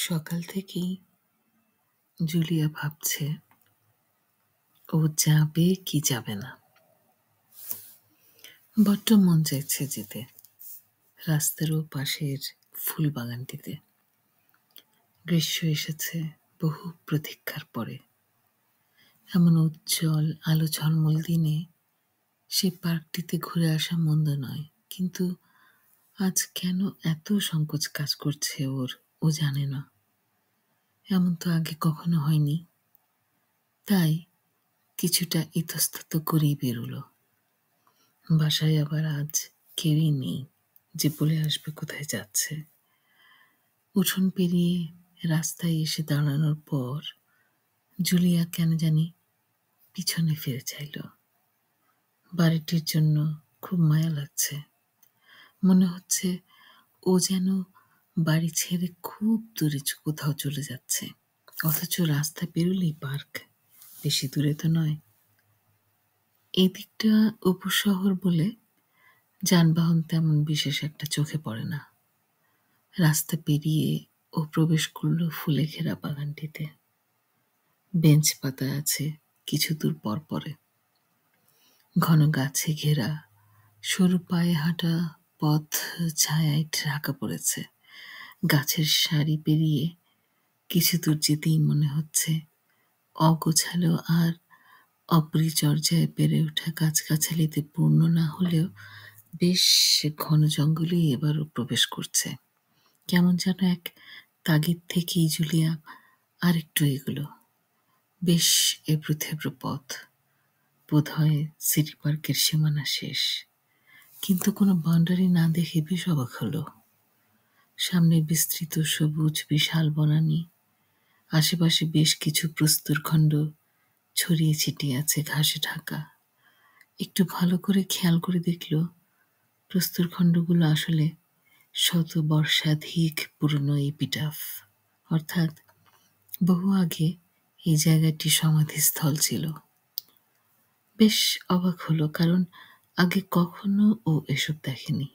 সকাল থেকেই জুলিয়া ভাবছে ও যাবে কি যাবে না। বড্ড মন চাইছে যেতে রাস্তার ও পাশের ফুল বাগানটিতে। গ্রীষ্ম এসেছে বহু প্রতীক্ষার পরে। এমন উজ্জ্বল আলো ঝলমল দিনে সেই পার্কটিতে ঘুরে আসা মন্দ নয়, কিন্তু আজ কেন এত সংকোচ কাজ করছে ওর, ও জানে না। এমন তো আগে কখনো হয়নি। তাই কিছুটা ইতস্তত করেই বেরোলো। বাসায় আবার আজ কেউই নেই যে বলে আসবে কোথায় যাচ্ছে। উঠোন পেরিয়ে রাস্তায় এসে দাঁড়ানোর পর জুলিয়া কেন জানি পিছনে ফিরে চাইল। বাড়িটির জন্য খুব মায়া লাগছে। মনে হচ্ছে ও যেন বাড়ি ছেড়ে খুব দূরে কোথাও চলে যাচ্ছে, অথচ রাস্তা পেরোলেই পার্ক, বেশি দূরে তো নয়। এই দিকটা উপশহর বলে যানবাহন তেমন বিশেষ একটা চোখে পড়ে না। রাস্তা পেরিয়ে ও প্রবেশ করল ফুলে ঘেরা বাগানটিতে। বেঞ্চ পাতা আছে কিছু দূর পর পরে। ঘন গাছে ঘেরা সরু পায়ে হাঁটা পথ ছায়ায় ঢাকা পড়েছে। গাছের সারি পেরিয়ে কিছু দূর যেতেই মনে হচ্ছে অগোছালো আর অপরিচর্যায় বেড়ে ওঠা গাছগাছালিতে পূর্ণ না হলেও বেশ ঘন জঙ্গলেই এবারও প্রবেশ করছে। কেমন যেন এক তাগিদ থেকেই জুলিয়া আরেকটু এগুলো। বেশ এবড়ো থেবড়ো পথ, বোধহয় সিটি পার্কের সীমানা শেষ। কিন্তু কোনো বাউন্ডারি না দেখে বেশ অবাক হলো। সামনে বিস্তৃত সবুজ বিশাল বনানী, আশেপাশে বেশ কিছু প্রস্তরখণ্ড ছড়িয়ে ছিটিয়ে আছে ঘাসে ঢাকা। একটু ভালো করে খেয়াল করে দেখল প্রস্তরখণ্ডগুলো আসলে শত বর্ষাধিক পুরনো এপিটাফ, অর্থাৎ বহু আগে এই জায়গাটি সমাধিস্থল ছিল। বেশ অবাক হলো, কারণ আগে কখনো ও এসব দেখেনি।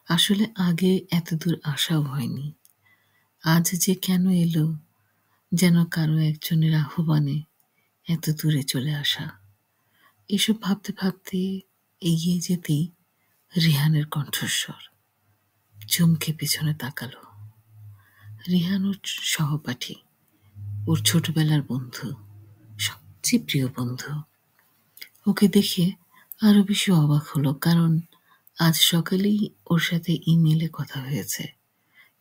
আসলে আগে এত দূর আসাও হয়নি। আজ যে কেন এলো, যেন কারো একজনের আহ্বানে এত দূরে চলে আসা। এসব ভাবতে ভাবতে এগিয়ে যেতেই রিহানের কণ্ঠস্বর। চমকে পেছনে তাকালো। রিহান ওর সহপাঠী, ওর ছোটবেলার বন্ধু, সবচেয়ে প্রিয় বন্ধু। ওকে দেখে আরো বেশি অবাক হলো, কারণ আজ সকালেই ওর সাথে ইমেইলে কথা হয়েছে,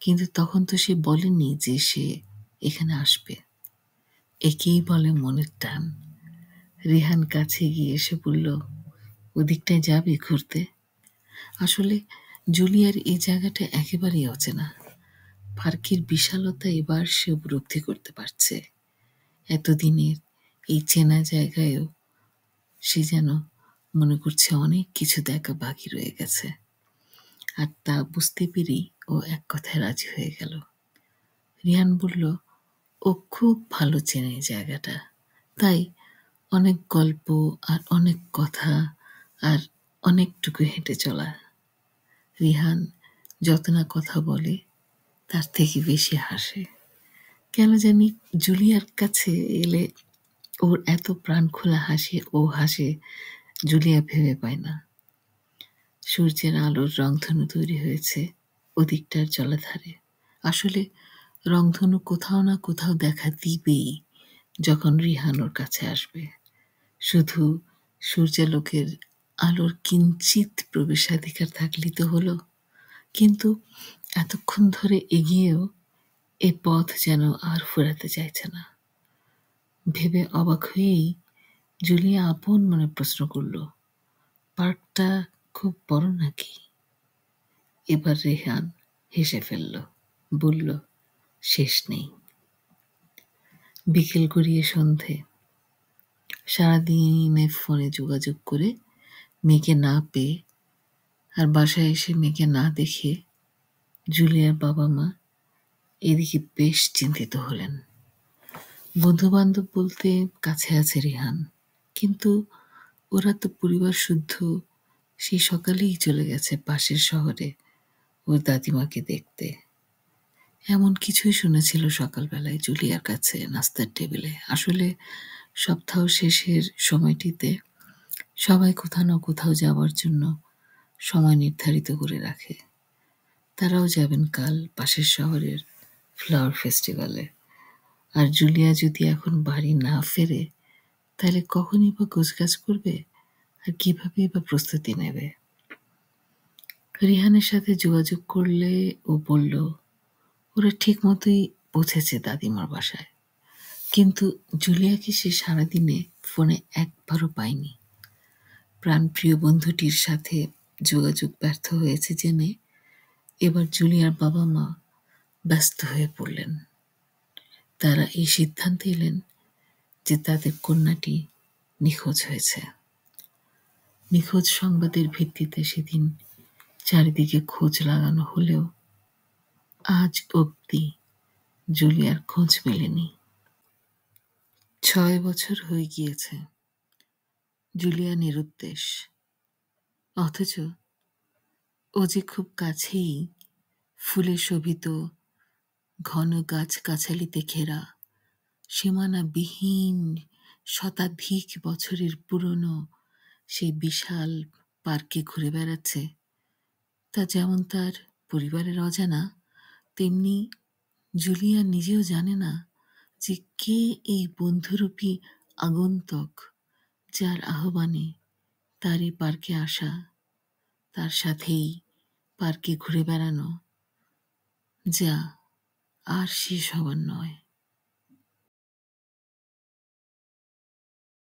কিন্তু তখন তো সে বলেনি যে সে এখানে আসবে। একেই বলে মনের টান। রিহান কাছে গিয়ে এসে বলল, ওদিকটায় যাবি ঘুরতে? আসলে জুলিয়ার এই জায়গাটা একেবারেই অচেনা। পার্কের বিশালতা এবার সে উপলব্ধি করতে পারছে। এতদিনের এই চেনা জায়গায়ও সে যেন মনে করছে অনেক কিছু দেখা বাকি রয়ে গেছে। আর তা বুঝতে পেরেই ও এক কথায় রাজি হয়ে গেল। রিহান বলল ও খুব ভালো চেনে এই জায়গাটা, তাই অনেক গল্প আর অনেক কথা আর অনেকটুকু হেঁটে চলা। রিহান যত না কথা বলে তার থেকে বেশি হাসে। কেন জানি জুলিয়ার কাছে এলে ওর এত প্রাণ খোলা হাসি ও হাসে জুলিয়া ভেবে পায় না। সূর্যের আলোর রংধনু তৈরি হয়েছে ওদিকটার জলাধারে। আসলে রংধনু কোথাও না কোথাও দেখা দিবেই যখন রিহান ওর কাছে আসবে। শুধু সূর্যালোকের আলোর কিঞ্চিত প্রবেশাধিকার থাকলেই তো হলো। কিন্তু এতক্ষণ ধরে এগিয়েও এ পথ যেন আর ফুরাতে চাইছে না। ভেবে অবাক হয়েই জুলিয়া আপন মনে প্রশ্ন করল, পার্কটা খুব বড় নাকি? এবার রেহান হেসে ফেলল, বলল, শেষ নেই। বিকেল গড়িয়ে সন্ধে। সারাদিনে ফোনে যোগাযোগ করে মেয়েকে না পেয়ে আর বাসায় এসে মেয়েকে না দেখে জুলিয়ার বাবা মা এদিকে বেশ চিন্তিত হলেন। বন্ধুবান্ধব বলতে কাছে আছে রিহান, কিন্তু ওরা তো পরিবার শুদ্ধ সেই সকালেই চলে গেছে পাশের শহরে ওর দাদিমাকে দেখতে। এমন কিছুই শুনেছিল সকালবেলায় জুলিয়ার কাছে নাস্তার টেবিলে। আসলে সপ্তাহ শেষের সময়টিতে সবাই কোথাও না কোথাও যাবার জন্য সময় নির্ধারিত করে রাখে। তারাও যাবেন কাল পাশের শহরের ফ্লাওয়ার ফেস্টিভ্যালে। আর জুলিয়া যদি এখন বাড়ি না ফেরে, তাহলে কখনই বা গোছগাছ করবে? আর কিভাবেই বা প্রস্তুতি নেবে? রিহানের সাথে যোগাযোগ করলে ও বলল, ওরা ঠিক মতোই পৌঁছেছে দাদিমার বাসায়। কিন্তু জুলিয়াকে সে সারাদিনে ফোনে একবারও পায়নি। প্রাণপ্রিয় বন্ধুটির সাথে যোগাযোগ ব্যর্থ হয়েছে জেনে এবার জুলিয়ার বাবা মা ব্যস্ত হয়ে পড়লেন। তারা এই সিদ্ধান্তে এলেন যে তাদের কন্যাটি নিখোঁজ হয়েছে। নিখোঁজ সংবাদের ভিত্তিতে সেদিন চারিদিকে খোঁজ লাগানো হলেও আজ অবধি জুলিয়ার খোঁজ মেলেনি। 6 বছর হয়ে গিয়েছে। জুলিয়া নিরুদ্দেশ। অথচ ও যে খুব কাছেই ফুলে শোভিত ঘন গাছগাছালিতে ঘেরা সীমানাবিহীন শতাধিক বছরের পুরনো সেই বিশাল পার্কে ঘুরে বেড়াচ্ছে, তা যেমন তার পরিবারের অজানা, তেমনি জুলিয়া নিজেও জানে না যে কে এই বন্ধুরূপী আগন্তুক, যার আহ্বানে তার এই পার্কে আসা, তার সাথেই পার্কে ঘুরে বেড়ানো, যা আর শেষ হবার নয়।